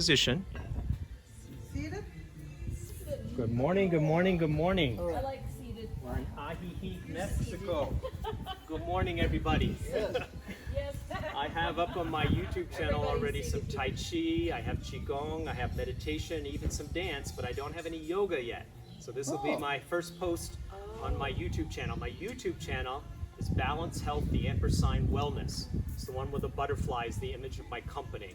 Position. Seated? Good morning, good morning, good morning. I like seated. We're in Ajijic, Mexico. Good morning, everybody. Yes. I have up on my YouTube channel already some Tai Chi, I have Qigong, I have meditation, even some dance, but I don't have any yoga yet. So this will be my first post on my YouTube channel. My YouTube channel is Balance Health, the ampersand Wellness. It's the one with the butterflies, the image of my company.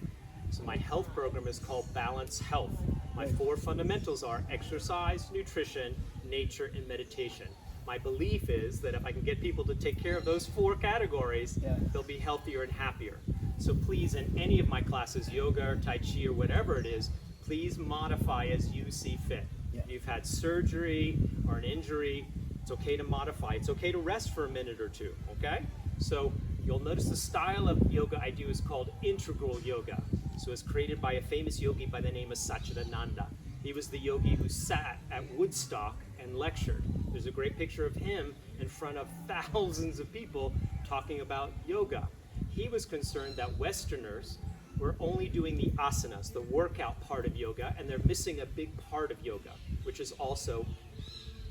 So my health program is called Balance Health. My 4 fundamentals are exercise, nutrition, nature, and meditation. My belief is that if I can get people to take care of those 4 categories, they'll be healthier and happier. So please, in any of my classes, yoga or Tai Chi or whatever it is, please modify as you see fit. If you've had surgery or an injury, it's okay to modify. It's okay to rest for a minute or 2, okay? So you'll notice the style of yoga I do is called integral yoga. So it's created by a famous yogi by the name of Satchidananda. He was the yogi who sat at Woodstock and lectured. There's a great picture of him in front of thousands of people talking about yoga. He was concerned that Westerners were only doing the asanas, the workout part of yoga, and they're missing a big part of yoga, which is also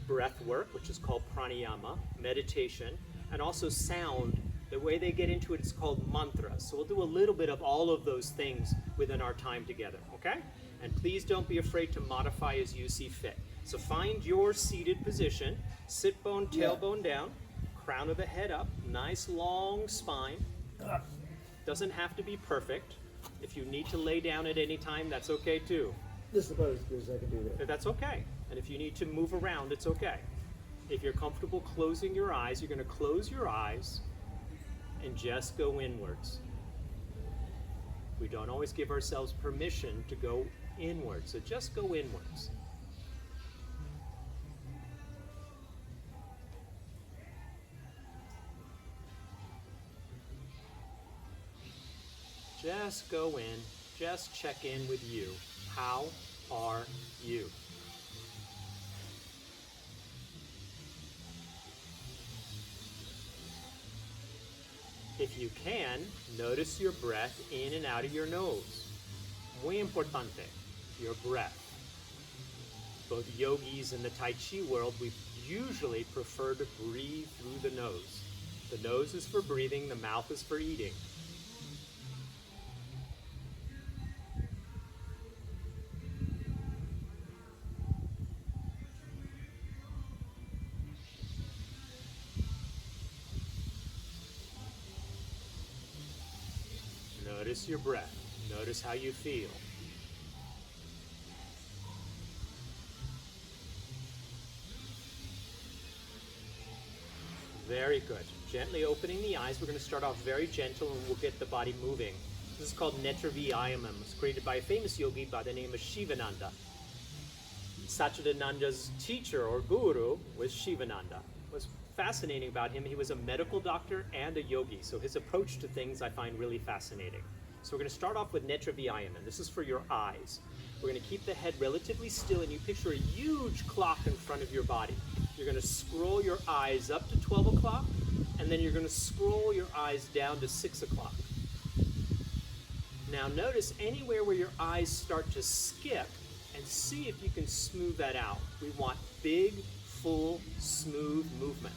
breath work, which is called pranayama, meditation, and also sound. The way they get into it is called mantras. So we'll do a little bit of all of those things within our time together, okay? And please don't be afraid to modify as you see fit. So find your seated position, sit bone, tailbone down, crown of the head up, nice long spine. Doesn't have to be perfect. If you need to lay down at any time, that's okay too. This is about as good as I can do that. That's okay. And if you need to move around, it's okay. If you're comfortable closing your eyes, you're going to close your eyes and just go inwards. We don't always give ourselves permission to go inwards, so just go inwards. Just go in, just check in with you. How are you? If you can, notice your breath in and out of your nose. Muy importante, your breath. Both yogis in the Tai Chi world, we usually prefer to breathe through the nose. The nose is for breathing, the mouth is for eating. Notice your breath. Notice how you feel. Very good. Gently opening the eyes. We're going to start off very gentle and we'll get the body moving. This is called Netra Vyayamam. It was created by a famous yogi by the name of Shivananda. Satchidananda's teacher or guru was Shivananda. What's fascinating about him, he was a medical doctor and a yogi, so his approach to things I find really fascinating. So we're going to start off with Netra Vyayamam. This is for your eyes. We're going to keep the head relatively still and you picture a huge clock in front of your body. You're going to scroll your eyes up to 12 o'clock and then you're going to scroll your eyes down to 6 o'clock. Now notice anywhere where your eyes start to skip and see if you can smooth that out. We want big, full, smooth movement.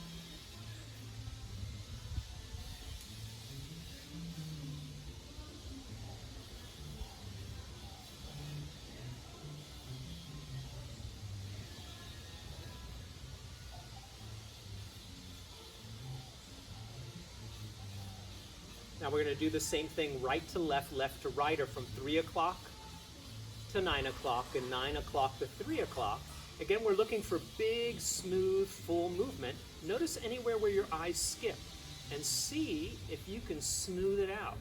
Now we're going to do the same thing right to left, left to right, or from 3 o'clock to 9 o'clock and 9 o'clock to 3 o'clock. Again, we're looking for big, smooth, full movement. Notice anywhere where your eyes skip and see if you can smooth it out.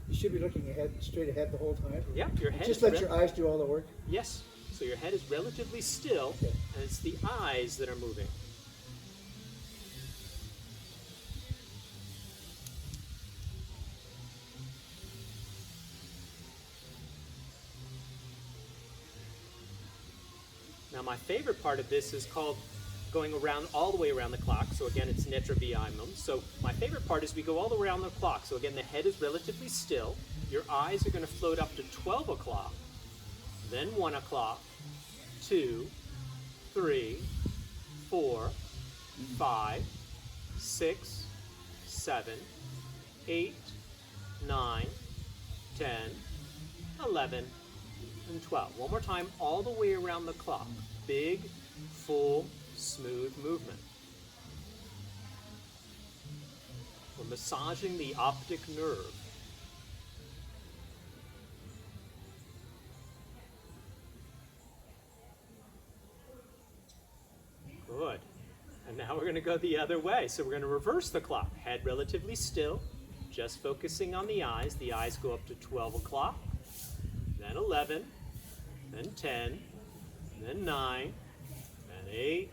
You should be looking ahead, straight ahead the whole time. Yep, your head Just let your eyes do all the work. Yes. So your head is relatively still, and it's the eyes that are moving. Now my favorite part of this is called going around all the way around the clock. So again, it's netra v'imam. So my favorite part is we go all the way around the clock. So again, the head is relatively still. Your eyes are going to float up to 12 o'clock, then 1 o'clock, 2, 3, 4, 5, 6, 7, 8, 9, 10, 11, and 12. One more time, all the way around the clock. Big, full, smooth movement. We're massaging the optic nerve. Good. And now we're going to go the other way. So we're going to reverse the clock. Head relatively still, just focusing on the eyes. The eyes go up to 12 o'clock, then 11, then 10, then 9, then 8,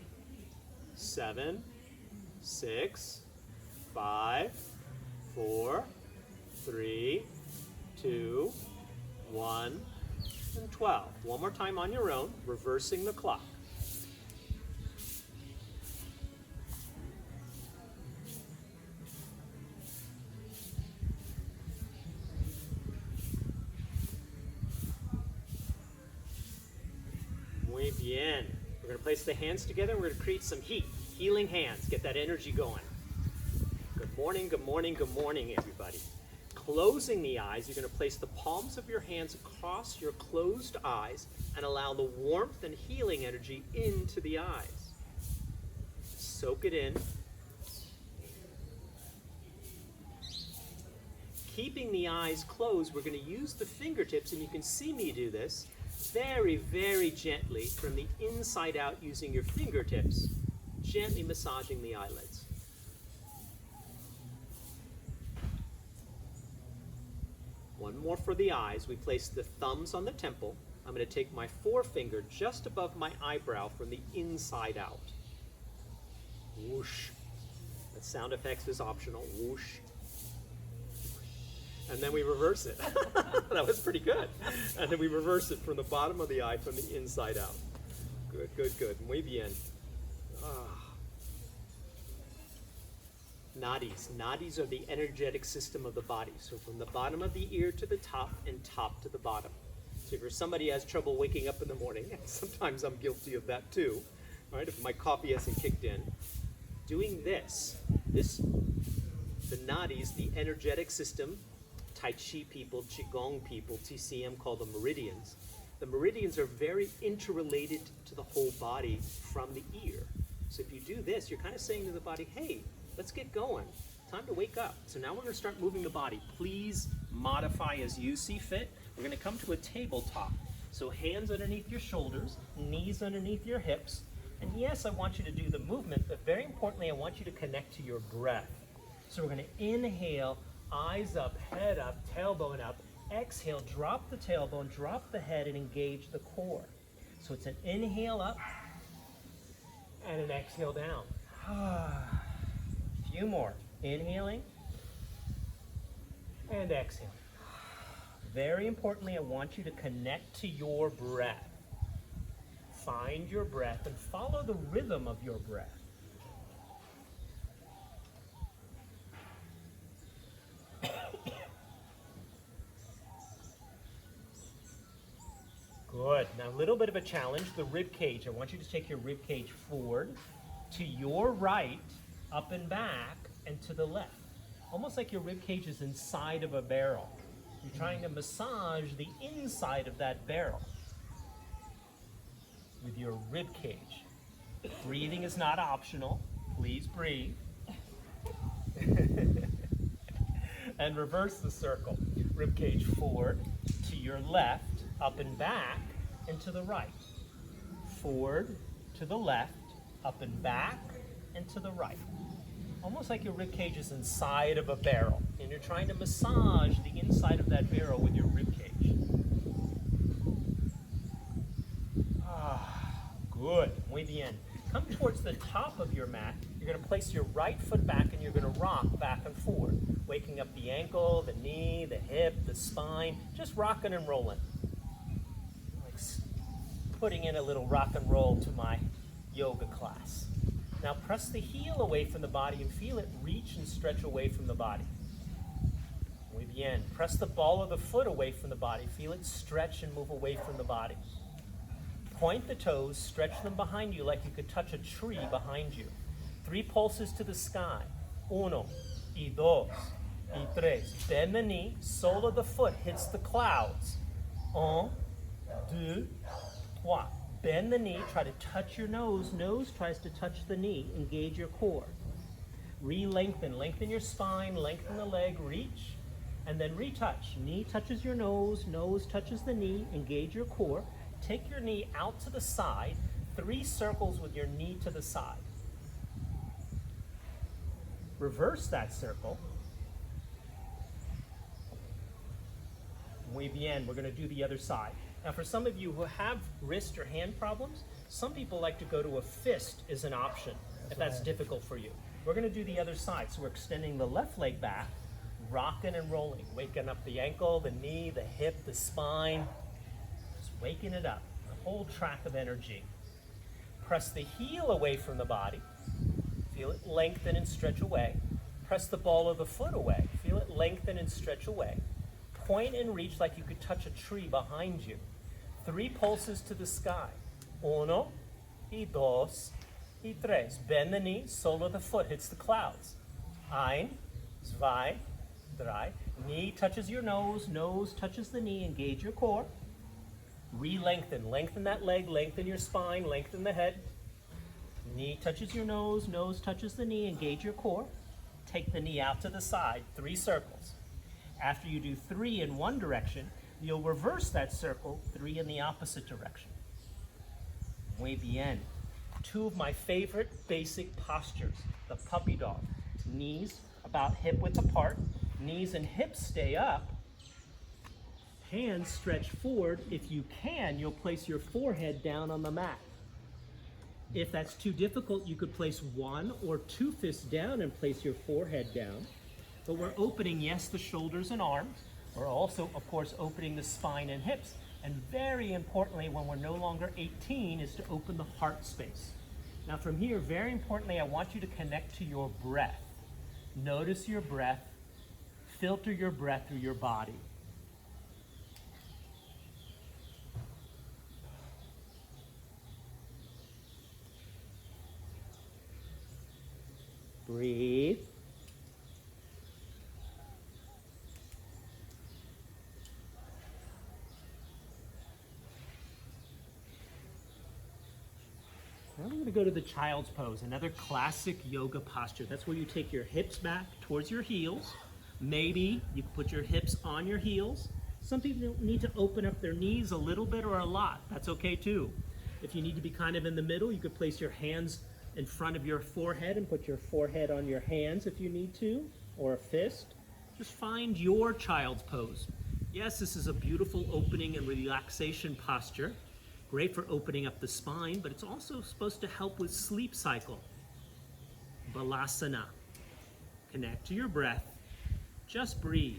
7, 6, 5, 4, 3, 2, 1, and 12. One more time on your own, reversing the clock. Muy bien. We're going to place the hands together and we're going to create some heat. Healing hands. Get that energy going. Good morning, good morning, good morning, everybody. Closing the eyes, you're going to place the palms of your hands across your closed eyes and allow the warmth and healing energy into the eyes. Soak it in. Keeping the eyes closed, we're going to use the fingertips, and you can see me do this, very, very gently from the inside out using your fingertips, gently massaging the eyelids. One more for the eyes. We place the thumbs on the temple. I'm going to take my forefinger just above my eyebrow from the inside out. Whoosh. That sound effects is optional. Whoosh. And then we reverse it. That was pretty good. And then we reverse it from the bottom of the eye from the inside out. Good, good, good. Muy bien. Nadis. Nadis are the energetic system of the body. So from the bottom of the ear to the top and top to the bottom. So if you're somebody who has trouble waking up in the morning, and sometimes I'm guilty of that too, all right, if my coffee hasn't kicked in, doing this, the nadis, the energetic system, Tai Chi people, Qigong people, TCM call them meridians. The meridians are very interrelated to the whole body from the ear. So if you do this, you're kind of saying to the body, hey, let's get going. Time to wake up. So now we're going to start moving the body. Please modify as you see fit. We're going to come to a tabletop. So hands underneath your shoulders, knees underneath your hips. And yes, I want you to do the movement, but very importantly, I want you to connect to your breath. So we're going to inhale, eyes up, head up, tailbone up. Exhale, drop the tailbone, drop the head, and engage the core. So it's an inhale up and an exhale down. Few more. Inhaling and exhaling. Very importantly, I want you to connect to your breath. Find your breath and follow the rhythm of your breath. Good. Now, a little bit of a challenge, the rib cage. I want you to take your rib cage forward, to your right, up and back, and to the left. Almost like your rib cage is inside of a barrel. You're trying to massage the inside of that barrel with your rib cage. Breathing is not optional. Please breathe. And reverse the circle. Rib cage forward, to your left, up and back, and to the right. Forward, to the left, up and back, and to the right. Almost like your rib cage is inside of a barrel, and you're trying to massage the inside of that barrel with your rib cage. Good. Muy bien. Come towards the top of your mat. You're going to place your right foot back, and you're going to rock back and forward, waking up the ankle, the knee, the hip, the spine, just rocking and rolling. Like putting in a little rock and roll to my yoga class. Now press the heel away from the body and feel it reach and stretch away from the body. Muy bien. Press the ball of the foot away from the body. Feel it stretch and move away from the body. Point the toes, stretch them behind you like you could touch a tree behind you. 3 pulses to the sky. 1, y 2, y 3. Bend the knee, sole of the foot hits the clouds. 1, 2, 3. Bend the knee, try to touch your nose. Nose tries to touch the knee. Engage your core. Re-lengthen. Lengthen your spine, lengthen the leg, reach, and then retouch. Knee touches your nose touches the knee. Engage your core. Take your knee out to the side. 3 circles with your knee to the side. Reverse that circle. Muy bien. We're going to do the other side. Now, for some of you who have wrist or hand problems, some people like to go to a fist as an option, if that's difficult for you. We're going to do the other side. So we're extending the left leg back, rocking and rolling, waking up the ankle, the knee, the hip, the spine. Just waking it up. The whole track of energy. Press the heel away from the body. Feel it lengthen and stretch away. Press the ball of the foot away. Feel it lengthen and stretch away. Point and reach like you could touch a tree behind you. 3 pulses to the sky. 1, y 2, y 3. Bend the knee, sole of the foot hits the clouds. 1, 2, 3. Knee touches your nose touches the knee. Engage your core. Re-lengthen. Lengthen that leg, lengthen your spine, lengthen the head. Knee touches your nose touches the knee. Engage your core. Take the knee out to the side, 3 circles. After you do 3 in one direction, you'll reverse that circle, 3 in the opposite direction. Muy bien. 2 of my favorite basic postures. The puppy dog. Knees about hip width apart. Knees and hips stay up. Hands stretch forward. If you can, you'll place your forehead down on the mat. If that's too difficult, you could place 1 or 2 fists down and place your forehead down. But we're opening, yes, the shoulders and arms. We're also, of course, opening the spine and hips. And very importantly, when we're no longer 18, is to open the heart space. Now from here, very importantly, I want you to connect to your breath. Notice your breath. Filter your breath through your body. Breathe. Now we're going to go to the child's pose, another classic yoga posture. That's where you take your hips back towards your heels. Maybe you can put your hips on your heels. Some people need to open up their knees a little bit or a lot. That's okay too. If you need to be kind of in the middle, you could place your hands in front of your forehead and put your forehead on your hands if you need to, or a fist. Just find your child's pose. Yes, this is a beautiful opening and relaxation posture. Great for opening up the spine, but it's also supposed to help with sleep cycle. Balasana. Connect to your breath. Just breathe.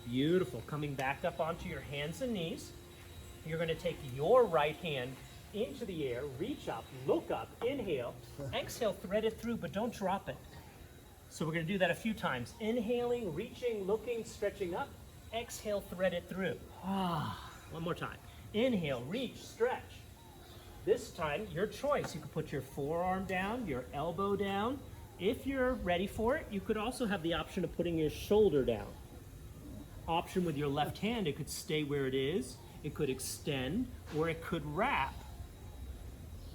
Beautiful. Coming back up onto your hands and knees. You're going to take your right hand into the air, reach up, look up, inhale, exhale, thread it through, but don't drop it. So we're going to do that a few times. Inhaling, reaching, looking, stretching up. Exhale, thread it through. One more time. Inhale, reach, stretch. This time, your choice. You could put your forearm down, your elbow down. If you're ready for it, you could also have the option of putting your shoulder down. Option with your left hand, it could stay where it is, it could extend, or it could wrap.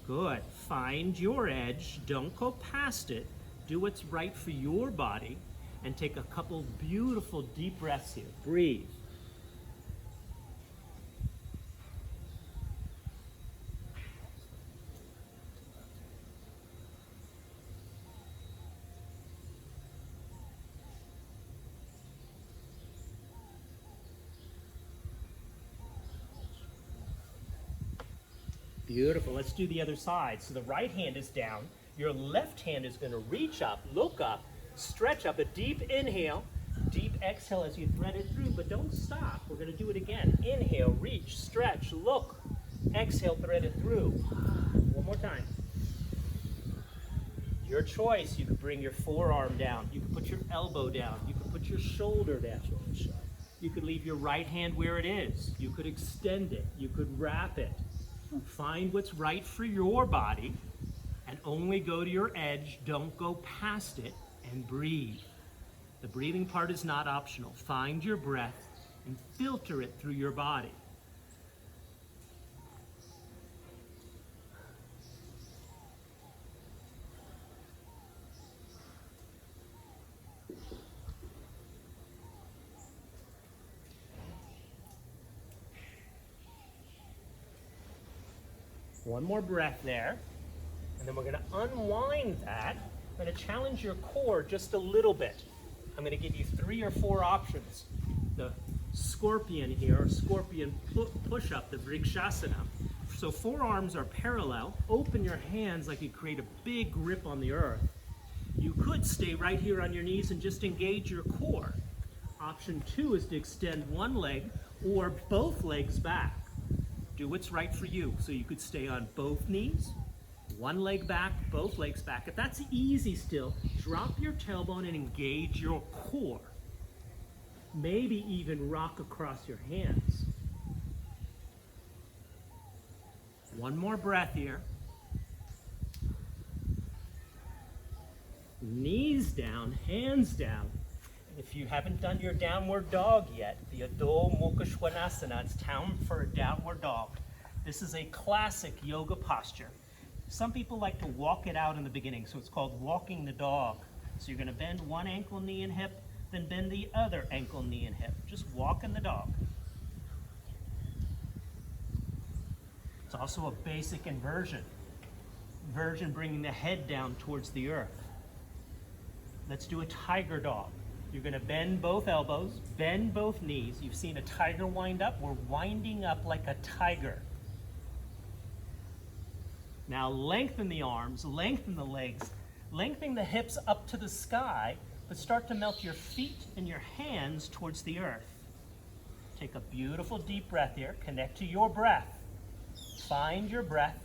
Good. Find your edge. Don't go past it. Do what's right for your body. And take a couple beautiful deep breaths here. Breathe. Beautiful. Let's do the other side. So the right hand is down. Your left hand is going to reach up, look up, Stretch up, a deep inhale, deep exhale as you thread it through, but don't stop. We're going to do it again. Inhale, reach, stretch, look. Exhale, thread it through. One more time. Your choice. You could bring your forearm down. You could put your elbow down. You could put your shoulder down. You could leave your right hand where it is. You could extend it. You could wrap it. Find what's right for your body and only go to your edge. Don't go past it, and breathe. The breathing part is not optional. Find your breath and filter it through your body. One more breath there, and then we're going to unwind that. I'm going to challenge your core just a little bit. I'm going to give you 3 or 4 options. The scorpion here, or scorpion push-up, the Vrikshasana. So forearms are parallel. Open your hands like you create a big grip on the earth. You could stay right here on your knees and just engage your core. Option 2 is to extend one leg or both legs back. Do what's right for you. So you could stay on both knees, one leg back, both legs back. If that's easy still, drop your tailbone and engage your core. Maybe even rock across your hands. One more breath here. Knees down, hands down. If you haven't done your downward dog yet, the Adho Mukha Svanasana, it's time for a downward dog. This is a classic yoga posture. Some people like to walk it out in the beginning, so it's called walking the dog. So you're going to bend one ankle, knee, and hip, then bend the other ankle, knee, and hip. Just walking the dog. It's also a basic inversion. Inversion bringing the head down towards the earth. Let's do a tiger dog. You're going to bend both elbows, bend both knees. You've seen a tiger wind up. We're winding up like a tiger. Now lengthen the arms, lengthen the legs, lengthen the hips up to the sky, but start to melt your feet and your hands towards the earth. Take a beautiful deep breath here. Connect to your breath. Find your breath.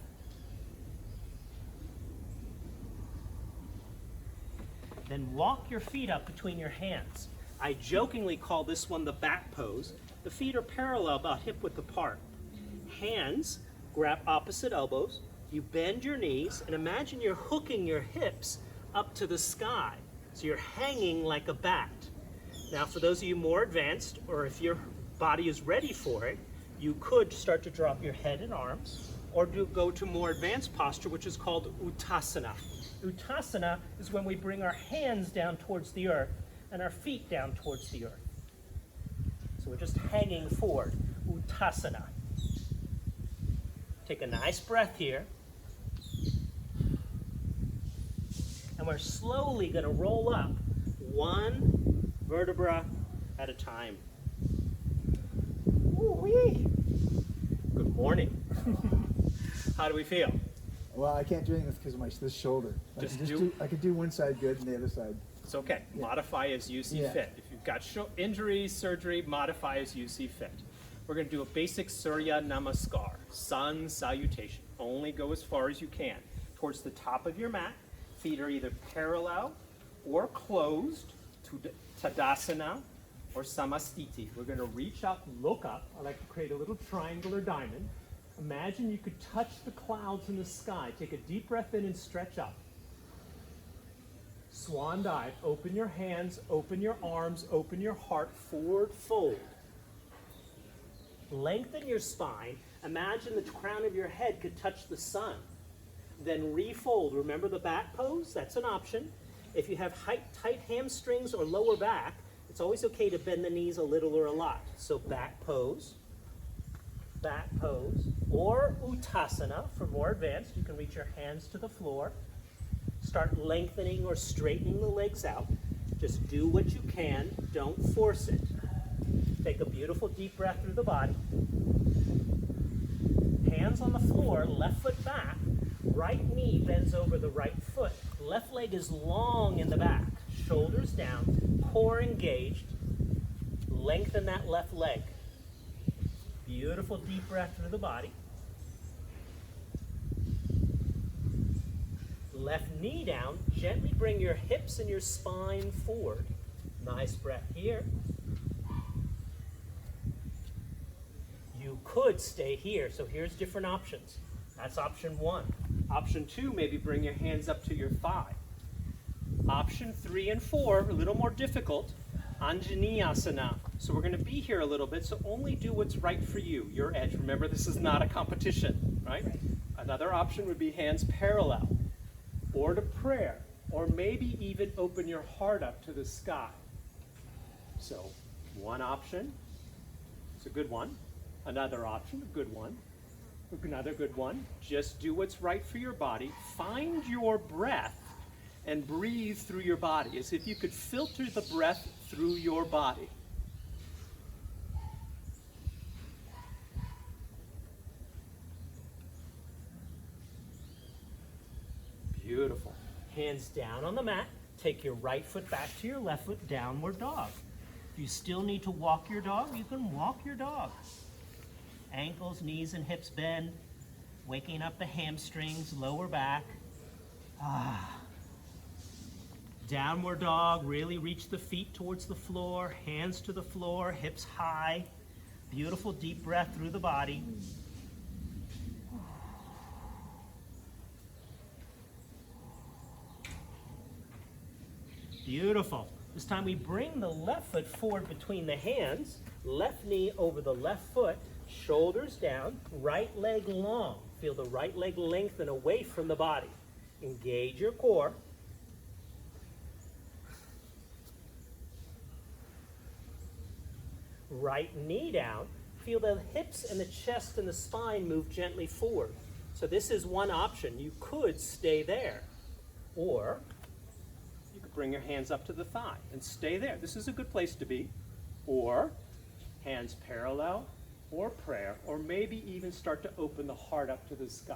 Then walk your feet up between your hands. I jokingly call this one the back pose. The feet are parallel, about hip width apart. Hands grab opposite elbows. You bend your knees and imagine you're hooking your hips up to the sky. So you're hanging like a bat. Now for those of you more advanced, or if your body is ready for it, you could start to drop your head and arms, or go to more advanced posture, which is called Uttasana. Uttasana is when we bring our hands down towards the earth and our feet down towards the earth. So we're just hanging forward, Uttasana. Take a nice breath here. And we're slowly going to roll up one vertebra at a time. Ooh-wee. Good morning. How do we feel? Well, I can't do anything because of this shoulder. I can do one side good and the other side. It's okay. Yeah. Modify as you see fit. If you've got injuries, surgery, modify as you see fit. We're going to do a basic Surya Namaskar, sun salutation. Only go as far as you can. Towards the top of your mat, feet are either parallel or closed to Tadasana or Samastiti. We're going to reach up, look up. I like to create a little triangular diamond. Imagine you could touch the clouds in the sky. Take a deep breath in and stretch up. Swan dive. Open your hands, open your arms, open your heart, forward fold. Lengthen your spine. Imagine the crown of your head could touch the sun. Then refold. Remember the back pose? That's an option. If you have tight hamstrings or lower back, it's always okay to bend the knees a little or a lot. So back pose, or Uttasana for more advanced. You can reach your hands to the floor. Start lengthening or straightening the legs out. Just do what you can. Don't force it. Take a beautiful deep breath through the body. Hands on the floor, left foot back. Right knee bends over the right foot. Left leg is long in the back. shoulders down, core engaged. Lengthen that left leg. Beautiful deep breath through the body. Left knee down, gently bring your hips and your spine forward. Nice breath here. You could stay here, so here's different options. That's option 1. Option 2, maybe bring your hands up to your thigh. Option 3 and 4, a little more difficult, Anjaneyasana. So we're going to be here a little bit, so only do what's right for you, your edge. Remember, this is not a competition, right? Another option would be hands parallel, or to prayer, or maybe even open your heart up to the sky. So, one option, it's a good one. Another option, a good one. Another good one. Just do what's right for your body. Find your breath and breathe through your body, as if you could filter the breath through your body. Beautiful. Hands down on the mat. Take your right foot back to your left foot, downward dog. If you still need to walk your dog, you can walk your dog. Ankles, knees, and hips bend, waking up the hamstrings, lower back. Downward dog, really reach the feet towards the floor, hands to the floor, hips high. Beautiful deep breath through the body. Beautiful. This time we bring the left foot forward between the hands, left knee over the left foot, shoulders down, right leg long. Feel the right leg lengthen away from the body. Engage your core. Right knee down. Feel the hips and the chest and the spine move gently forward. So this is one option. You could stay there. Or you could bring your hands up to the thigh and stay there. This is a good place to be. Or hands parallel, or prayer, or maybe even start to open the heart up to the sky.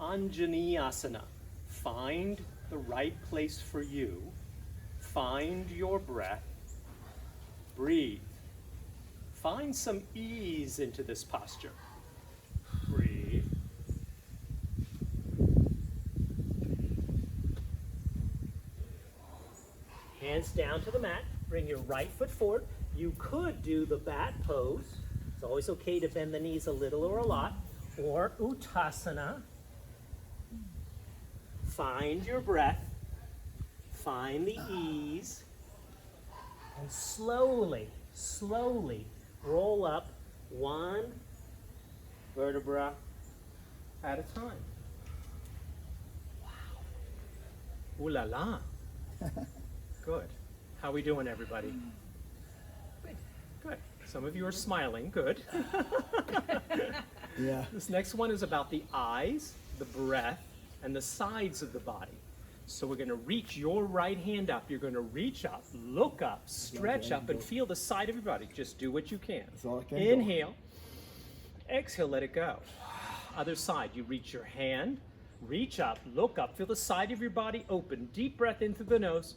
Anjaneyasana. Find the right place for you. Find your breath. Breathe. Find some ease into this posture. Breathe. Hands down to the mat. Bring your right foot forward. You could do the bat pose. It's always okay to bend the knees a little or a lot. Or Uttasana. Find your breath. Find the ease. And slowly, slowly roll up one vertebra at a time. Wow. Ooh la la. Good. How we doing, everybody? Good. Good. Some of you are smiling. Good. Yeah. This next one is about the eyes, the breath, and the sides of the body. So we're going to reach your right hand up. You're going to reach up, look up, stretch up, and feel the side of your body. Just do what you can. That's all I can Inhale. Exhale, let it go. Other side, you reach your hand, reach up, look up, feel the side of your body open. Deep breath in through the nose.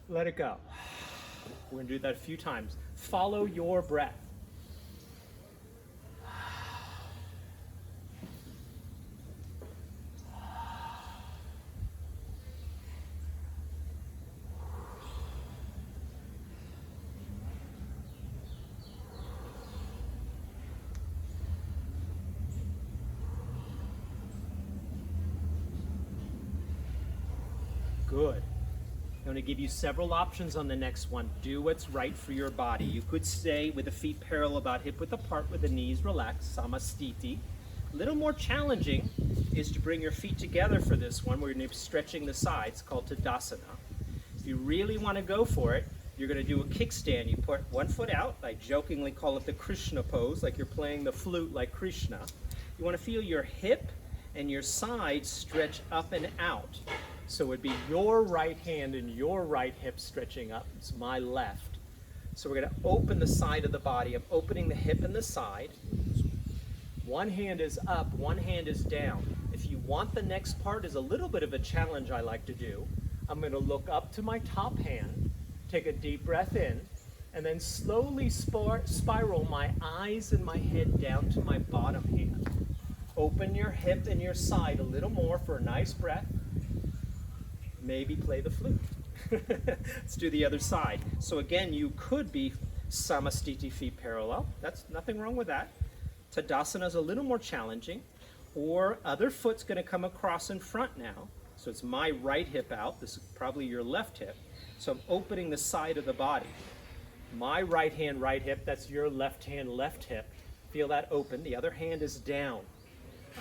Let it go. We're going to do that a few times. Follow your breath. Good. I'm going to give you several options on the next one. Do what's right for your body. You could stay with the feet parallel about hip width apart with the knees relaxed, samastiti. A little more challenging is to bring your feet together for this one. We're going to be stretching the sides, called Tadasana. If you really want to go for it, you're going to do a kickstand. You put one foot out. I jokingly call it the Krishna pose, like you're playing the flute like Krishna. You want to feel your hip and your side stretch up and out. So it would be your right hand and your right hip stretching up. It's my left. So we're going to open the side of the body. I'm opening the hip and the side. One hand is up, one hand is down. If you want the next part is a little bit of a challenge I like to do, I'm going to look up to my top hand, take a deep breath in, and then slowly spiral my eyes and my head down to my bottom hand. Open your hip and your side a little more for a nice breath. Maybe play the flute. Let's do the other side. So again, you could be Samastiti, feet parallel. That's nothing wrong with that. Tadasana is a little more challenging. Or other foot's going to come across in front now. So it's my right hip out. This is probably your left hip. So I'm opening the side of the body. My right hand, right hip. That's your left hand, left hip. Feel that open. The other hand is down.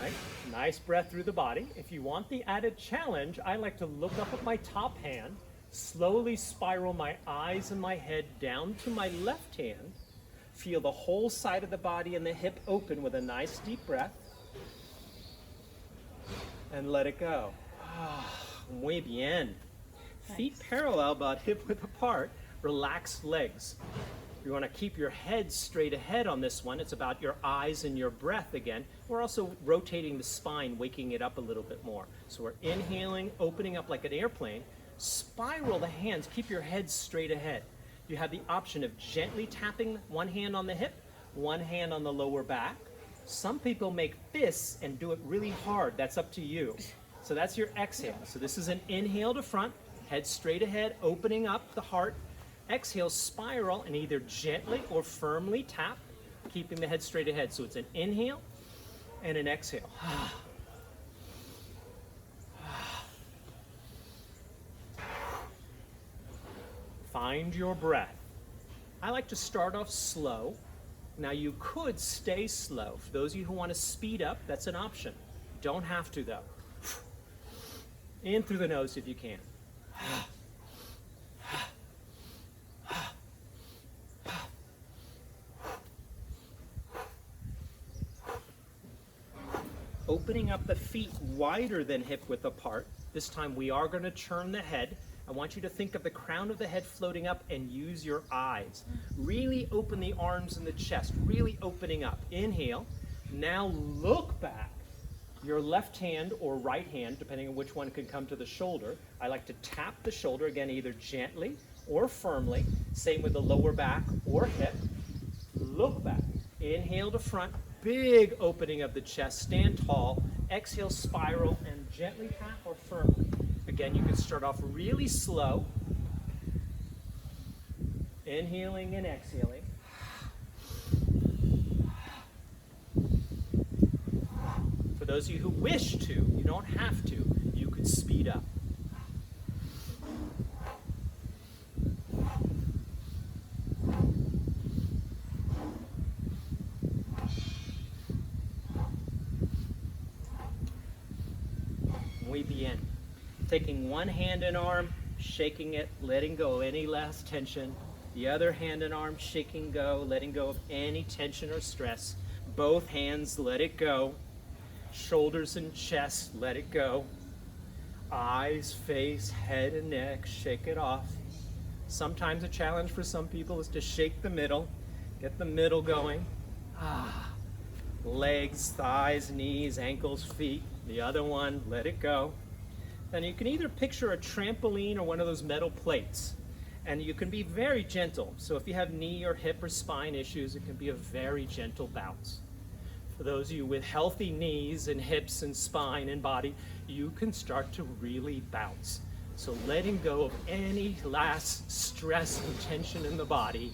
Right? Nice breath through the body. If you want the added challenge, I like to look up at my top hand, slowly spiral my eyes and my head down to my left hand. Feel the whole side of the body and the hip open with a nice deep breath. And let it go. Muy bien. Feet parallel but hip width apart. Relaxed legs. You want to keep your head straight ahead on this one. It's about your eyes and your breath again. We're also rotating the spine, waking it up a little bit more. So we're inhaling, opening up like an airplane. Spiral the hands. Keep your head straight ahead. You have the option of gently tapping one hand on the hip, one hand on the lower back. Some people make fists and do it really hard. That's up to you. So that's your exhale. So this is an inhale to front, head straight ahead, opening up the heart. Exhale, spiral, and either gently or firmly tap, keeping the head straight ahead. So it's an inhale and an exhale. Find your breath. I like to start off slow. Now you could stay slow. For those of you who want to speed up, that's an option. Don't have to though. In through the nose if you can. Opening up the feet wider than hip width apart. This time we are going to turn the head. I want you to think of the crown of the head floating up and use your eyes. Really open the arms and the chest, really opening up. Inhale. Now look back. Your left hand or right hand, depending on which one can come to the shoulder. I like to tap the shoulder, again, either gently or firmly. Same with the lower back or hip. Look back. Inhale to front. Big opening of the chest. Stand tall. Exhale, spiral, and gently tap or firmly. Again, you can start off really slow. Inhaling and exhaling. For those of you who wish to, you don't have to, you could speed up. Muy bien. Taking one hand and arm, shaking it, letting go any last tension. The other hand and arm, shaking go, letting go of any tension or stress. Both hands, let it go. Shoulders and chest, let it go. Eyes, face, head and neck, shake it off. Sometimes a challenge for some people is to shake the middle, get the middle going. Legs, thighs, knees, ankles, feet. The other one, let it go. Then you can either picture a trampoline or one of those metal plates. And you can be very gentle. So if you have knee or hip or spine issues, it can be a very gentle bounce. For those of you with healthy knees and hips and spine and body, you can start to really bounce. So letting go of any last stress and tension in the body,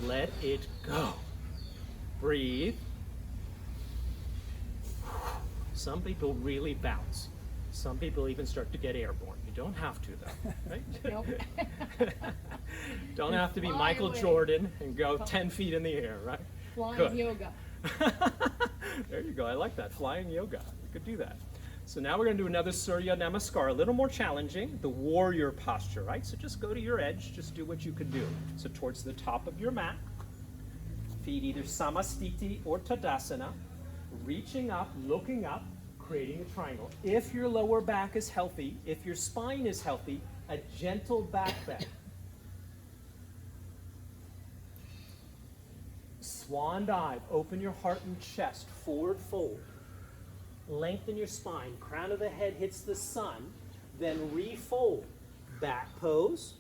let it go. Breathe. Some people really bounce. Some people even start to get airborne. You don't have to though, right? Nope. Don't have to be Fly Michael away. Jordan and go 10 feet in the air, right? Flying Good. yoga. There you go. I like that. Flying yoga. You could do that. So now we're going to do another Surya Namaskar, a little more challenging, the warrior posture, right? So just go to your edge. Just do what you can do. So towards the top of your mat, feet either Samastiti or Tadasana, reaching up, looking up, creating a triangle. If your lower back is healthy, if your spine is healthy, a gentle back bend. Swan dive, open your heart and chest, forward fold. Lengthen your spine, crown of the head hits the sun, then refold. back pose,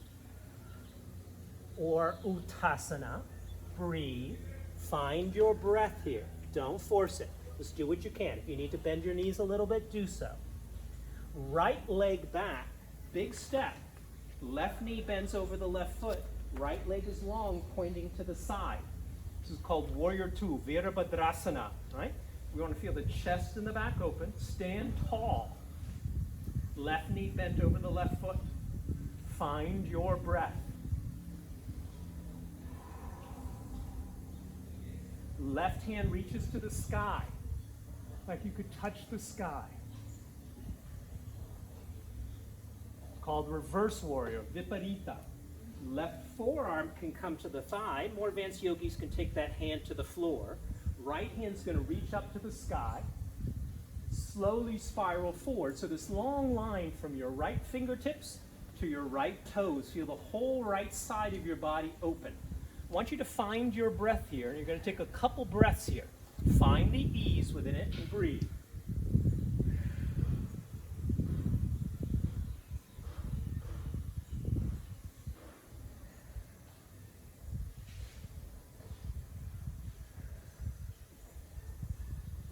or Uttasana. Breathe. Find your breath here. Don't force it. Just do what you can. If you need to bend your knees a little bit, do so. Right leg back, big step. Left knee bends over the left foot. Right leg is long, pointing to the side. This is called Warrior Two, Virabhadrasana, right? We want to feel the chest and the back open. Stand tall. Left knee bent over the left foot. Find your breath. Left hand reaches to the sky, like you could touch the sky. It's called reverse warrior, Viparita. Left forearm can come to the thigh. More advanced yogis can take that hand to the floor. Right hand's going to reach up to the sky. Slowly spiral forward. So this long line from your right fingertips to your right toes. Feel the whole right side of your body open. I want you to find your breath here, and you're going to take a couple breaths here. Find the ease within it and breathe.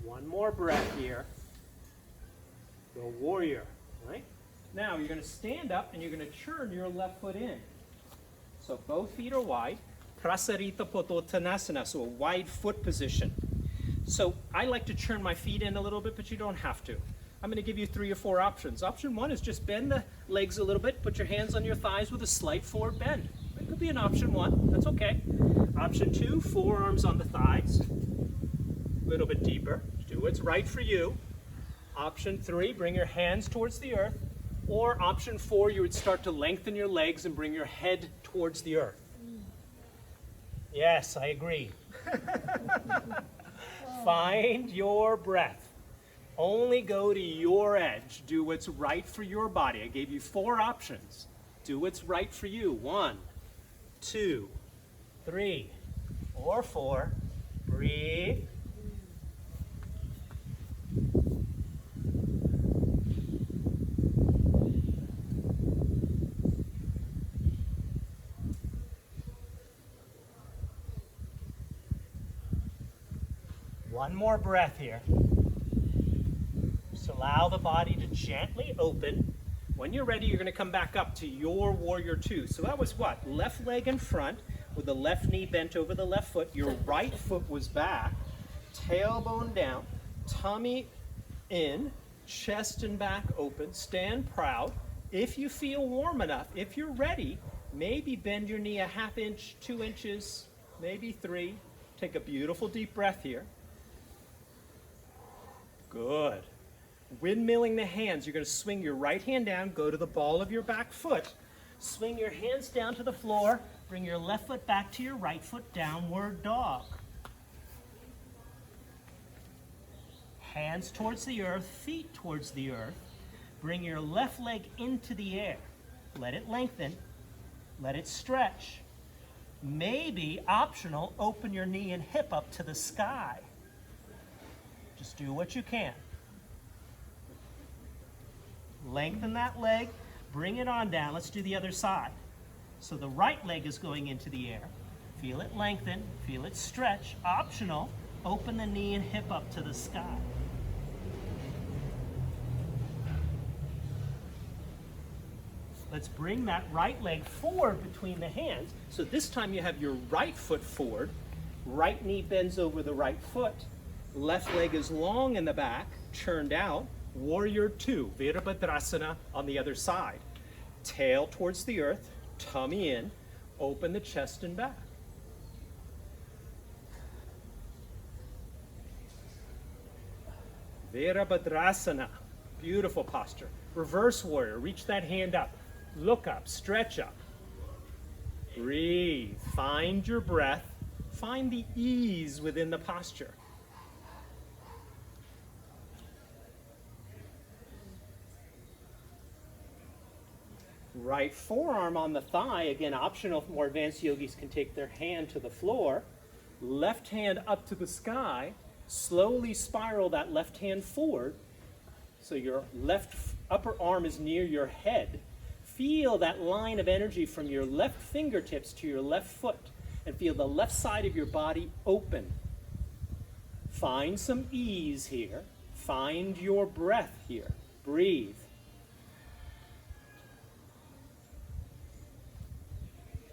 One more breath here. The warrior, right? Now you're going to stand up and you're going to turn your left foot in. So both feet are wide. Prasarita Potottanasana, so a wide foot position. So I like to turn my feet in a little bit, but you don't have to. I'm going to give you 3 or 4 options. Option 1 is just bend the legs a little bit, put your hands on your thighs with a slight forward bend. That could be an option 1, that's okay. Option 2, forearms on the thighs, a little bit deeper. Do what's right for you. Option 3, bring your hands towards the earth. Or option 4, you would start to lengthen your legs and bring your head towards the earth. Yes, I agree. Find your breath. Only go to your edge. Do what's right for your body. I gave you 4 options. Do what's right for you. 1, 2, 3, or 4. Breathe. One more breath here. Just allow the body to gently open. When you're ready, you're going to come back up to your warrior 2. So that was what? Left leg in front with the left knee bent over the left foot. Your right foot was back. Tailbone down. Tummy in. Chest and back open. Stand proud. If you feel warm enough, if you're ready, maybe bend your knee a 1/2 inch, 2 inches, maybe 3. Take a beautiful deep breath here. Good. Windmilling the hands. You're going to swing your right hand down, go to the ball of your back foot. Swing your hands down to the floor. Bring your left foot back to your right foot, downward dog. Hands towards the earth, feet towards the earth. Bring your left leg into the air. Let it lengthen. Let it stretch. Maybe, optional, open your knee and hip up to the sky. Just do what you can. Lengthen that leg, bring it on down. Let's do the other side. So the right leg is going into the air. Feel it lengthen, feel it stretch. Optional, open the knee and hip up to the sky. Let's bring that right leg forward between the hands. So this time you have your right foot forward, right knee bends over the right foot. Left leg is long in the back, turned out. Warrior 2, Virabhadrasana on the other side. Tail towards the earth, tummy in, open the chest and back. Virabhadrasana, beautiful posture. Reverse warrior, reach that hand up, look up, stretch up. Breathe, find your breath, find the ease within the posture. Right forearm on the thigh, again optional, more advanced yogis can take their hand to the floor. Left hand up to the sky, slowly spiral that left hand forward so your left upper arm is near your head. feel that line of energy from your left fingertips to your left foot, and feel the left side of your body open. Find some ease here. Find your breath here. Breathe.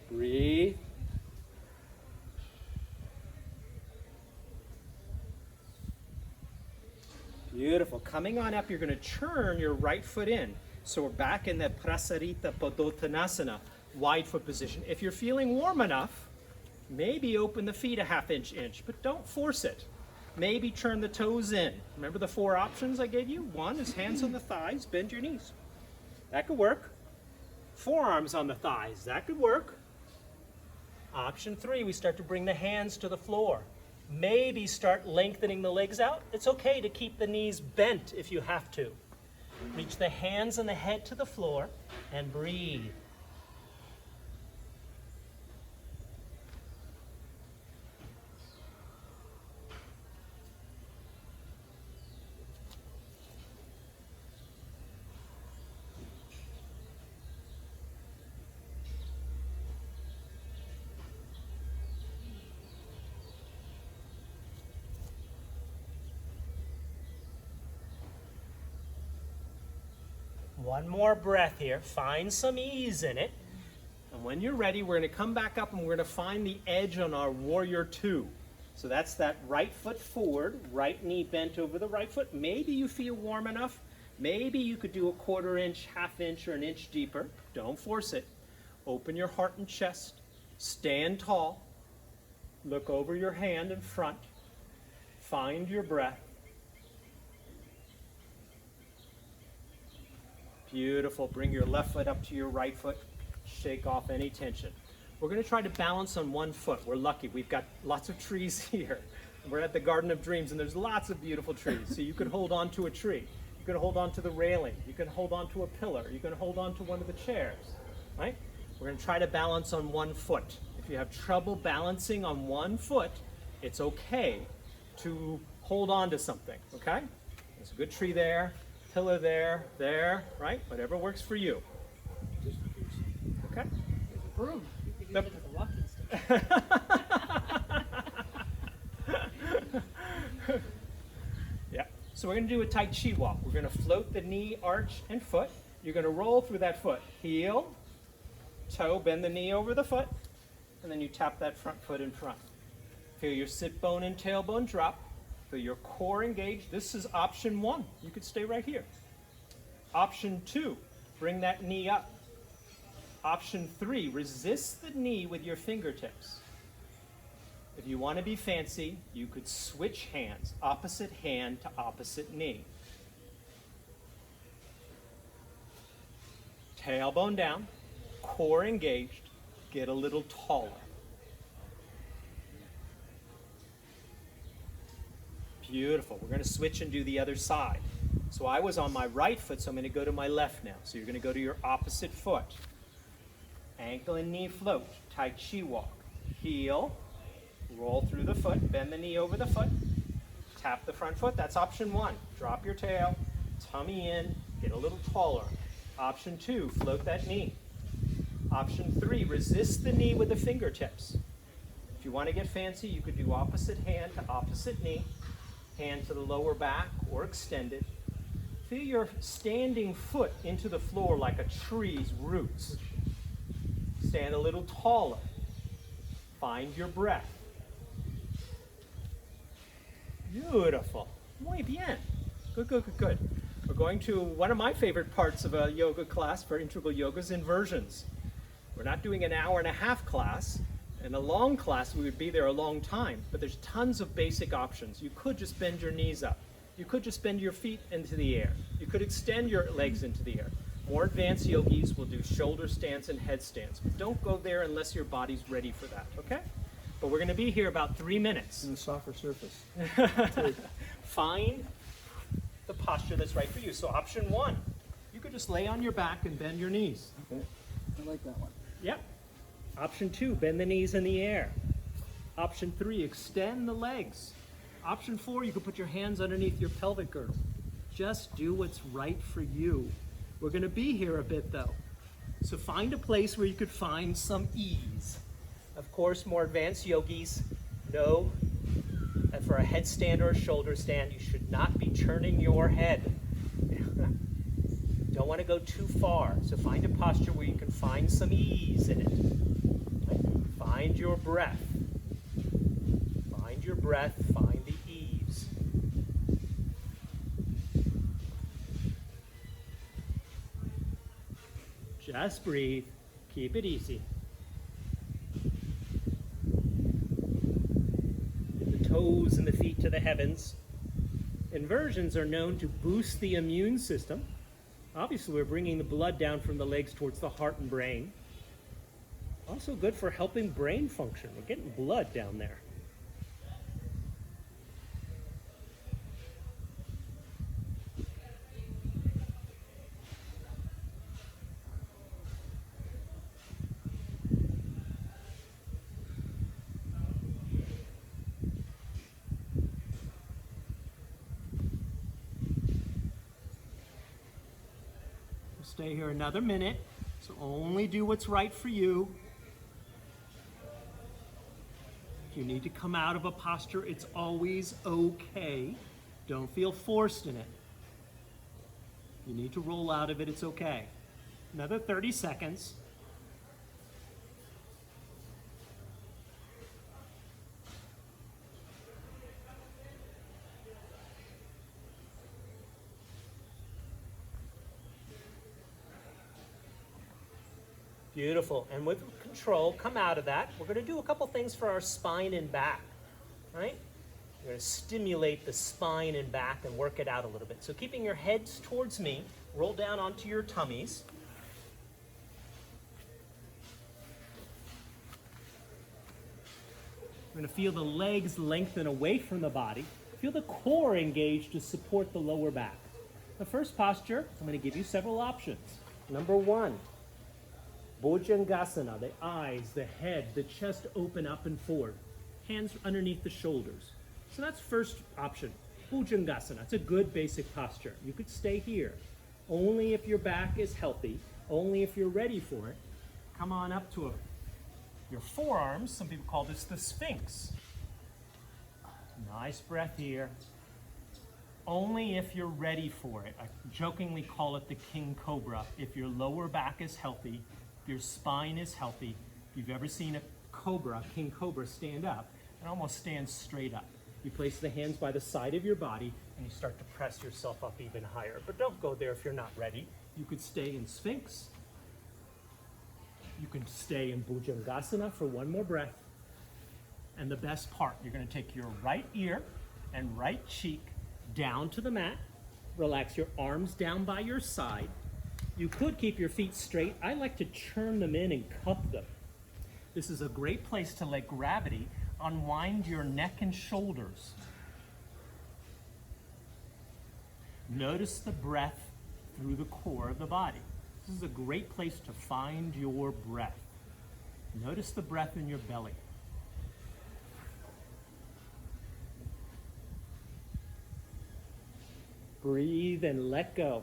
Breathe. Beautiful. Coming on up, you're going to turn your right foot in. So we're back in that Prasarita Padottanasana, wide foot position. If you're feeling warm enough, maybe open the feet a ½ inch, but don't force it. Maybe turn the toes in. Remember the 4 options I gave you? 1 is hands on the thighs, bend your knees. That could work. Forearms on the thighs, that could work. Option 3, we start to bring the hands to the floor. Maybe start lengthening the legs out. It's okay to keep the knees bent if you have to. Reach the hands and the head to the floor and breathe. One more breath here. Find some ease in it. And when you're ready, we're going to come back up and we're going to find the edge on our Warrior 2. So that's that right foot forward, right knee bent over the right foot. Maybe you feel warm enough. Maybe you could do a 1/4 inch, ½ inch, or an inch deeper. Don't force it. Open your heart and chest. Stand tall. Look over your hand in front. Find your breath. Beautiful. Bring your left foot up to your right foot. Shake off any tension. We're going to try to balance on one foot. We're lucky. We've got lots of trees here. We're at the Garden of Dreams, and there's lots of beautiful trees. So you could hold on to a tree. You can hold on to the railing. You can hold on to a pillar. You can hold on to one of the chairs. Right? We're going to try to balance on one foot. If you have trouble balancing on one foot, it's okay to hold on to something. Okay? There's a good tree there. Pillar there, right? Whatever works for you. Okay? There's a broom. You could use it as a walking stick. Yeah. So we're going to do a Tai Chi walk. We're going to float the knee, arch, and foot. You're going to roll through that foot. Heel, toe, bend the knee over the foot, and then you tap that front foot in front. Feel your sit bone and tailbone drop. Feel your core engaged. This is option 1. You could stay right here. Option 2, bring that knee up. Option 3, resist the knee with your fingertips. If you want to be fancy, you could switch hands, opposite hand to opposite knee. Tailbone down, core engaged, get a little taller. Beautiful. We're going to switch and do the other side. So I was on my right foot, so I'm going to go to my left now. So you're going to go to your opposite foot. Ankle and knee float. Tai Chi walk. Heel. Roll through the foot. Bend the knee over the foot. Tap the front foot. That's option 1. Drop your tail. Tummy in. Get a little taller. Option 2. Float that knee. Option 3. Resist the knee with the fingertips. If you want to get fancy, you could do opposite hand to opposite knee. Hand to the lower back or extended. Feel your standing foot into the floor like a tree's roots. Stand a little taller. Find your breath. Beautiful. Muy bien. Good, good, good, good. We're going to one of my favorite parts of a yoga class for integral yogas, inversions. We're not doing an 1.5-hour class. In a long class, we would be there a long time, but there's tons of basic options. You could just bend your knees up. You could just bend your feet into the air. You could extend your legs into the air. More advanced yogis will do shoulder stance and head stance, but don't go there unless your body's ready for that, okay? But we're going to be here about 3 minutes. In a softer surface. Find the posture that's right for you. So option 1, you could just lay on your back and bend your knees. Okay. I like that one. Yep. Option 2, bend the knees in the air. Option 3, extend the legs. Option 4, you can put your hands underneath your pelvic girdle. Just do what's right for you. We're going to be here a bit though. So find a place where you could find some ease. Of course, more advanced yogis know that for a headstand or a shoulder stand, you should not be turning your head. Don't want to go too far. So find a posture where you can find some ease in it. Find your breath. Find your breath, find the ease. Just breathe. Keep it easy. Get the toes and the feet to the heavens. Inversions are known to boost the immune system. Obviously, we're bringing the blood down from the legs towards the heart and brain. Also good for helping brain function. We're getting blood down there. Stay here another minute, so only do what's right for you. If you need to come out of a posture, it's always okay. Don't feel forced in it. You need to roll out of it, it's okay. Another 30 seconds. Beautiful. And with control, come out of that. We're going to do a couple things for our spine and back, right? We're going to stimulate the spine and back and work it out a little bit. So keeping your heads towards me, roll down onto your tummies. We're going to feel the legs lengthen away from the body. Feel the core engaged to support the lower back. The first posture, I'm going to give you several options. Number one, Bhujangasana, the eyes, the head, the chest open up and forward. Hands underneath the shoulders. So that's first option, Bhujangasana. It's a good basic posture. You could stay here. Only if your back is healthy, only if you're ready for it. Come on up to your forearms. Some people call this the Sphinx. Nice breath here. Only if you're ready for it. I jokingly call it the King Cobra. If your lower back is healthy, your spine is healthy. If you've ever seen a cobra, king cobra, stand up, it almost stands straight up. You place the hands by the side of your body and you start to press yourself up even higher. But don't go there if you're not ready. You could stay in Sphinx. You can stay in Bhujangasana for one more breath. And the best part, you're going to take your right ear and right cheek down to the mat. Relax your arms down by your side. You could keep your feet straight. I like to churn them in and cup them. This is a great place to let gravity unwind your neck and shoulders. Notice the breath through the core of the body. This is a great place to find your breath. Notice the breath in your belly. Breathe and let go.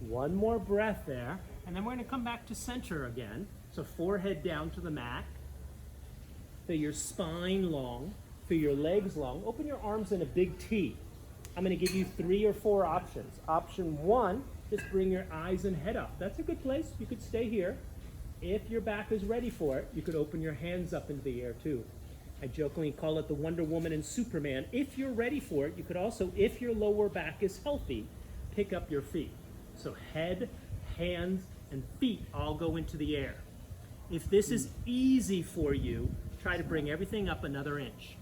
One more breath there, and then we're going to come back to center again. So forehead down to the mat. Feel your spine long. Feel your legs long. Open your arms in a big T. I'm going to give you 3 or 4 options. Option 1, just bring your eyes and head up. That's a good place. You could stay here. If your back is ready for it, you could open your hands up into the air too. I jokingly call it the Wonder Woman and Superman. If you're ready for it, you could also, if your lower back is healthy, pick up your feet. So head, hands, and feet all go into the air. If this is easy for you, try to bring everything up another inch.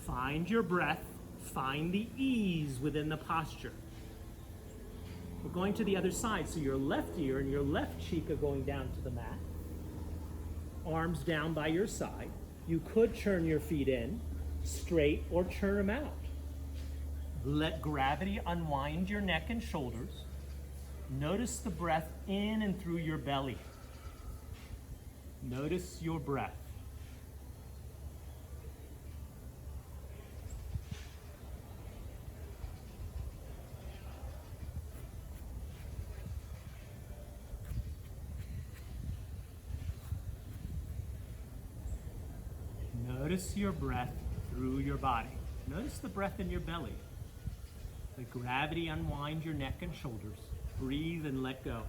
Find your breath, find the ease within the posture. We're going to the other side, so your left ear and your left cheek are going down to the mat. Arms down by your side. You could turn your feet in, straight, or turn them out. Let gravity unwind your neck and shoulders. Notice the breath in and through your belly. Notice your breath. Notice your breath through your body. Notice the breath in your belly. Let gravity unwind your neck and shoulders. Breathe and let go.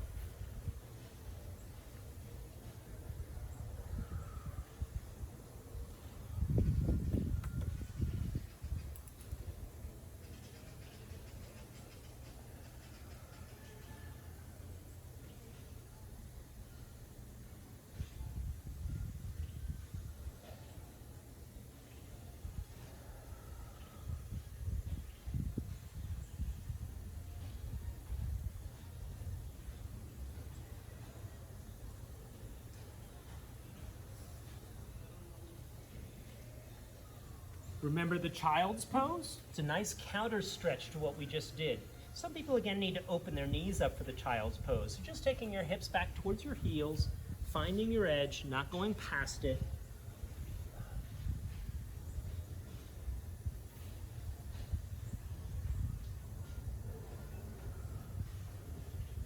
Remember the child's pose? It's a nice counter stretch to what we just did. Some people again need to open their knees up for the child's pose. So just taking your hips back towards your heels, finding your edge, not going past it.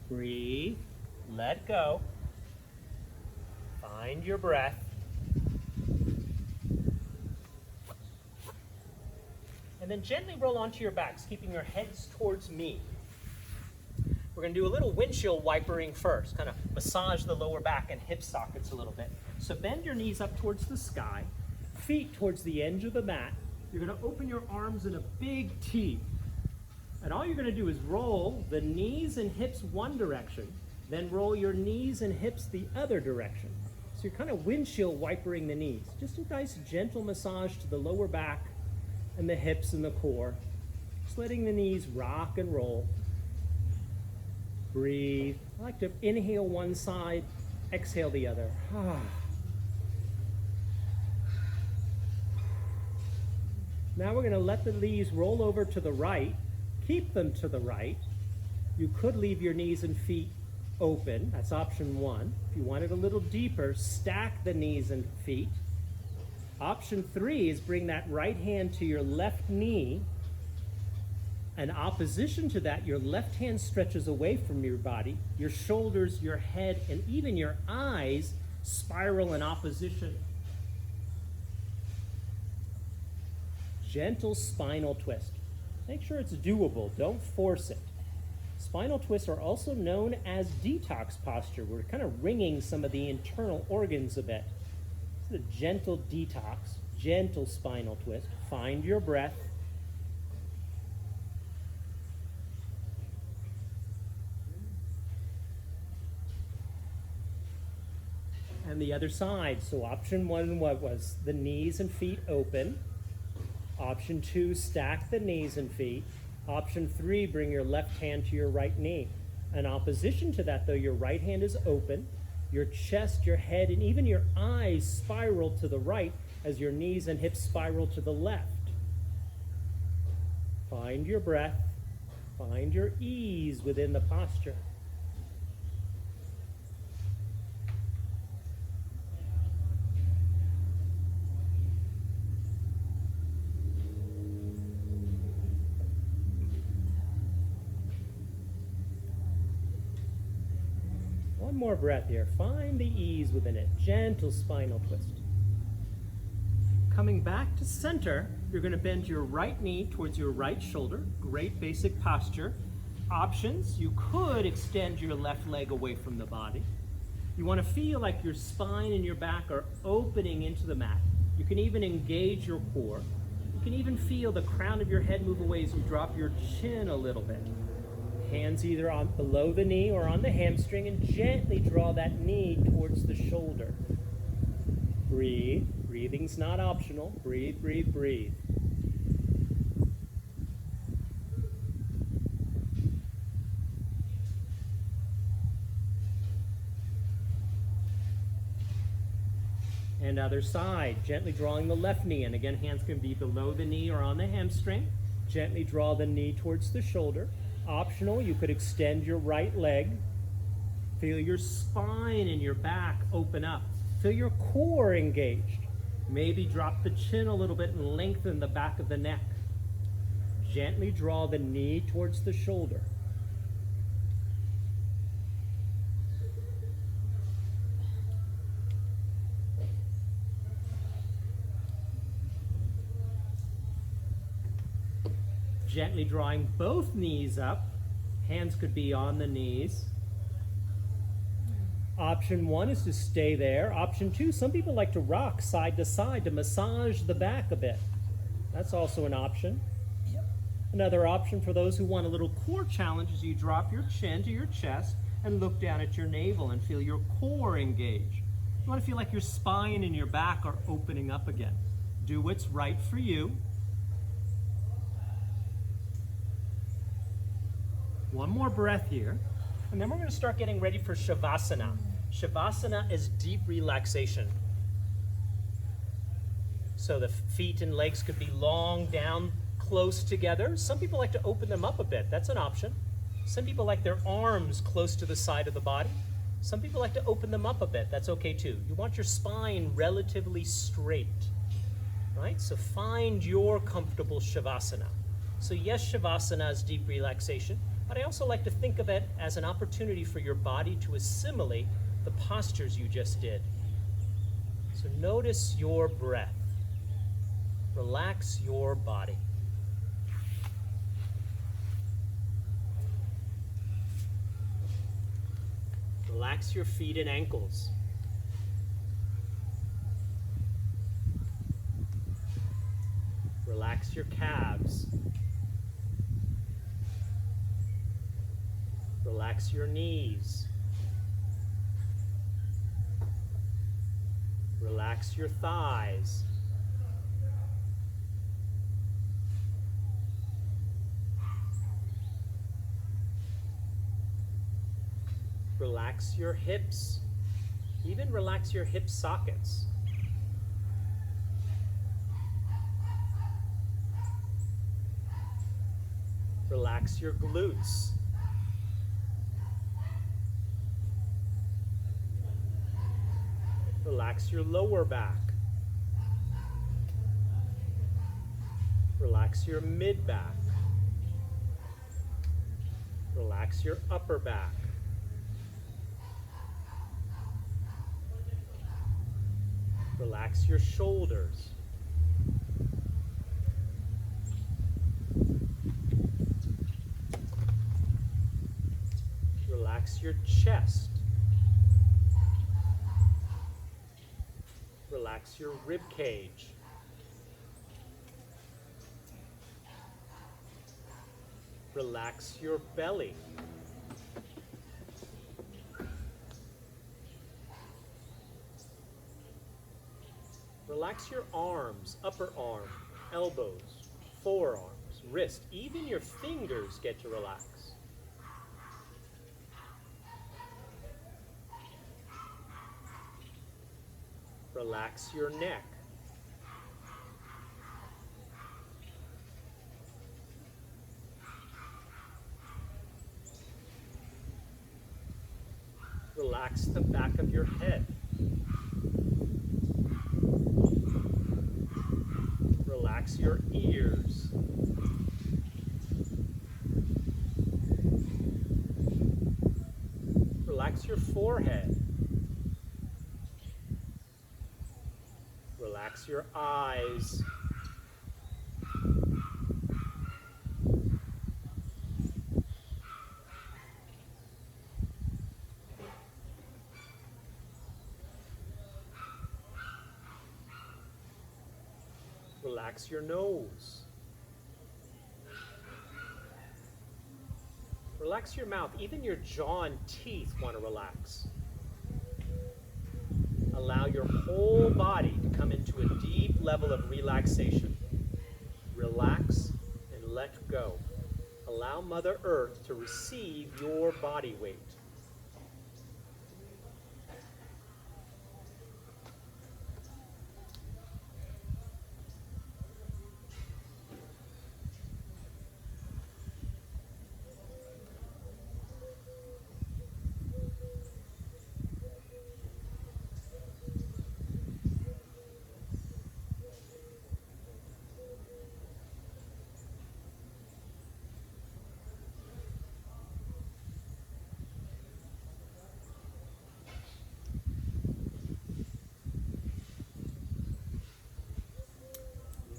Breathe, let go. Find your breath. And then gently roll onto your backs, keeping your heads towards me. We're going to do a little windshield wipering first, kind of massage the lower back and hip sockets a little bit. So bend your knees up towards the sky, feet towards the edge of the mat. You're going to open your arms in a big T. And all you're going to do is roll the knees and hips one direction, then roll your knees and hips the other direction. So you're kind of windshield wipering the knees. Just a nice gentle massage to the lower back and the hips and the core. Just letting the knees rock and roll. Breathe. I like to inhale one side, exhale the other. Now we're going to let the knees roll over to the right. Keep them to the right. You could leave your knees and feet open. That's option one. If you want it a little deeper, stack the knees and feet. Option 3 is bring that right hand to your left knee. In opposition to that, your left hand stretches away from your body. Your shoulders, your head, and even your eyes spiral in opposition. Gentle spinal twist. Make sure it's doable. Don't force it. Spinal twists are also known as detox posture. We're kind of wringing some of the internal organs a bit. The gentle detox, gentle spinal twist. Find your breath. And the other side. So option 1, what was the knees and feet open. Option 2, stack the knees and feet. Option 3, bring your left hand to your right knee. In opposition to that, though, your right hand is open. Your chest, your head, and even your eyes spiral to the right as your knees and hips spiral to the left. Find your breath. Find your ease within the posture. One more breath here. Find the ease within it. Gentle spinal twist. Coming back to center, you're going to bend your right knee towards your right shoulder. Great basic posture. Options, you could extend your left leg away from the body. You want to feel like your spine and your back are opening into the mat. You can even engage your core. You can even feel the crown of your head move away as you drop your chin a little bit. Hands either on below the knee or on the hamstring, and gently draw that knee towards the shoulder. Breathe. Breathing's not optional. Breathe, breathe, breathe. And other side, gently drawing the left knee in. Again, hands can be below the knee or on the hamstring. Gently draw the knee towards the shoulder. Optional, you could extend your right leg. Feel your spine and your back open up. Feel your core engaged. Maybe drop the chin a little bit and lengthen the back of the neck. Gently draw the knee towards the shoulder. Gently drawing both knees up. Hands could be on the knees. Option 1 is to stay there. Option 2, some people like to rock side to side to massage the back a bit. That's also an option. Another option for those who want a little core challenge is you drop your chin to your chest and look down at your navel and feel your core engage. You want to feel like your spine and your back are opening up again. Do what's right for you. One more breath here, and then we're going to start getting ready for Shavasana. Shavasana is deep relaxation. So the feet and legs could be long down, close together. Some people like to open them up a bit. That's an option. Some people like their arms close to the side of the body. Some people like to open them up a bit. That's okay too. You want your spine relatively straight, right? So find your comfortable Shavasana. So yes, Shavasana is deep relaxation. But I also like to think of it as an opportunity for your body to assimilate the postures you just did. So notice your breath. Relax your body. Relax your feet and ankles. Relax your calves. Relax your knees. Relax your thighs. Relax your hips. Even relax your hip sockets. Relax your glutes. Relax your lower back. Relax your mid back. Relax your upper back. Relax your shoulders. Relax your chest. Relax your rib cage. Relax your belly. Relax your arms, upper arm, elbows, forearms, wrist, even your fingers get to relax. Relax your neck. Relax the back of your head. Relax your ears. Relax your forehead. Relax your eyes. Relax your nose. Relax your mouth. Even your jaw and teeth want to relax. Allow your whole body to come into a deep level of relaxation. Relax and let go. Allow Mother Earth to receive your body weight.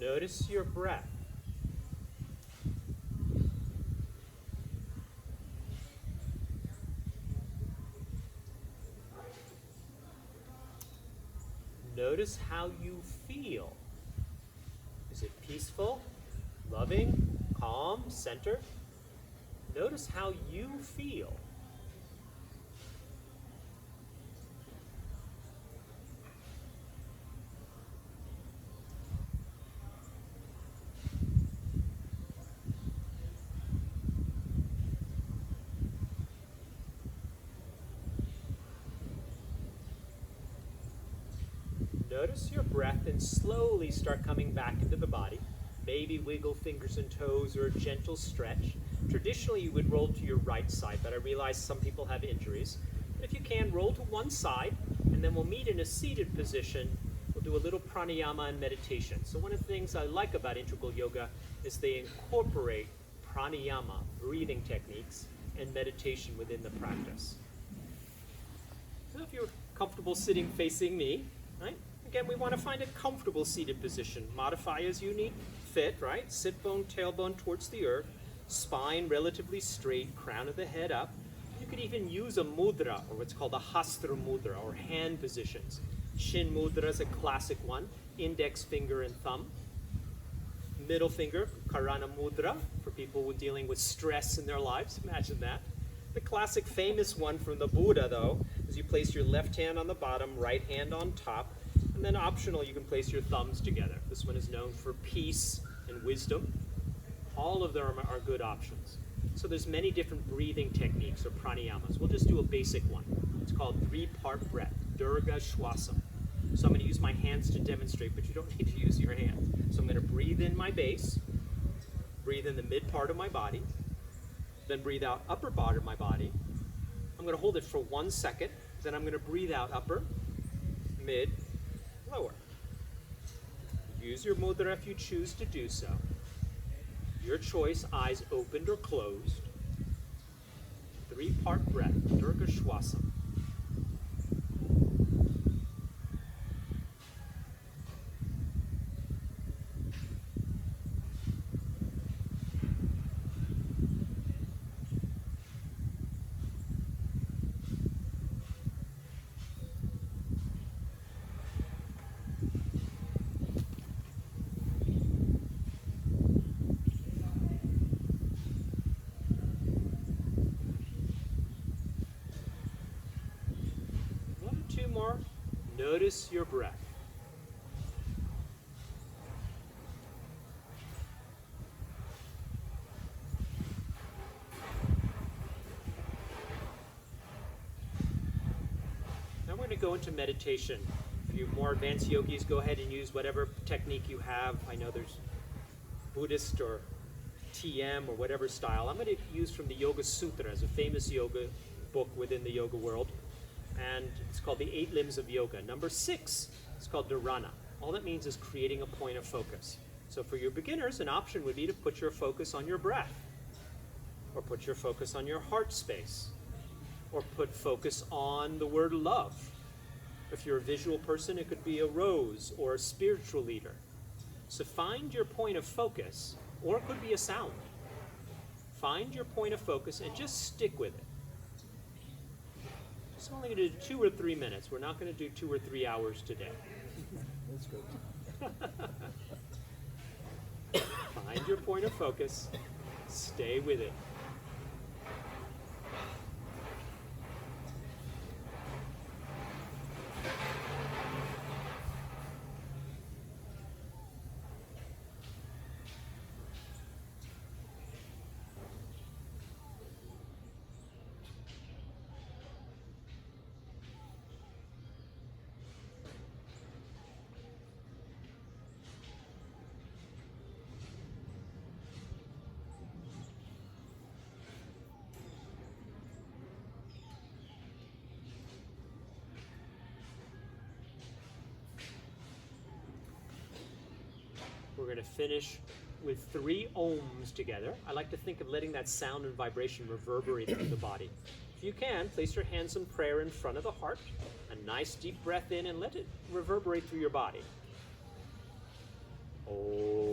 Notice your breath. Notice how you feel. Is it peaceful, loving, calm, centered? Notice how you feel. Notice your breath and slowly start coming back into the body. Maybe wiggle fingers and toes or a gentle stretch. Traditionally, you would roll to your right side, but I realize some people have injuries. If you can, roll to one side, and then we'll meet in a seated position. We'll do a little pranayama and meditation. So one of the things I like about integral yoga is they incorporate pranayama, breathing techniques, and meditation within the practice. So if you're comfortable sitting facing me, right? Again, we want to find a comfortable seated position. Modify as you need fit, right? Sit bone, tailbone towards the earth, spine relatively straight, crown of the head up. You could even use a mudra, or what's called a hastra mudra, or hand positions. Shin mudra is a classic one. Index finger and thumb. Middle finger, karana mudra, for people dealing with stress in their lives. Imagine that. The classic famous one from the Buddha, though, is you place your left hand on the bottom, right hand on top, and then optional, you can place your thumbs together. This one is known for peace and wisdom. All of them are good options. So there's many different breathing techniques or pranayamas. We'll just do a basic one. It's called 3-part breath, Durga Shwasam. So I'm going to use my hands to demonstrate, but you don't need to use your hands. So I'm going to breathe in my base, breathe in the mid part of my body, then breathe out upper part of my body. I'm going to hold it for 1 second, then I'm going to breathe out upper, mid, lower. Use your mudra if you choose to do so. Your choice, eyes opened or closed. 3-part breath, Durga Shwasam. More. Notice your breath. Now we're going to go into meditation. If you're more advanced yogis, go ahead and use whatever technique you have. I know there's Buddhist or TM or whatever style. I'm going to use from the Yoga Sutras, a famous yoga book within the yoga world. And it's called the 8 Limbs of Yoga. Number 6 is called Dharana. All that means is creating a point of focus. So for your beginners, an option would be to put your focus on your breath, or put your focus on your heart space, or put focus on the word love. If you're a visual person, it could be a rose or a spiritual leader. So find your point of focus, or it could be a sound. Find your point of focus and just stick with it. It's only going to do 2 or 3 minutes. We're not going to do 2 or 3 hours today. That's good. Find your point of focus. Stay with it. We're going to finish with 3 ohms together. I like to think of letting that sound and vibration reverberate through the body. If you can, place your hands in prayer in front of the heart. A nice deep breath in and let it reverberate through your body. Om.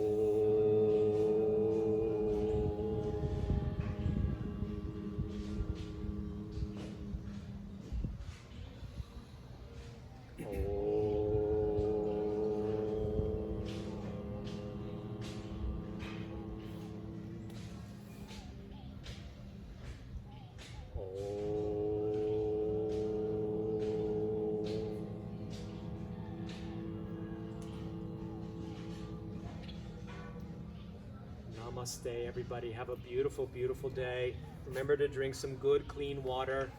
Namaste, everybody. Have a beautiful, beautiful day. Remember to drink some good, clean water.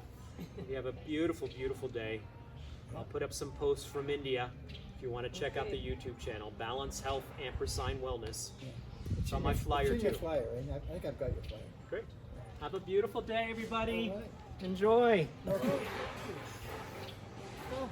You have a beautiful, beautiful day. I'll put up some posts from India if you want to check out the YouTube channel, Balance Health & Wellness. It's on my flyer It's in your too. flyer, right? I think I've got your flyer. Great. Have a beautiful day, everybody. All right. Enjoy. Okay. Go.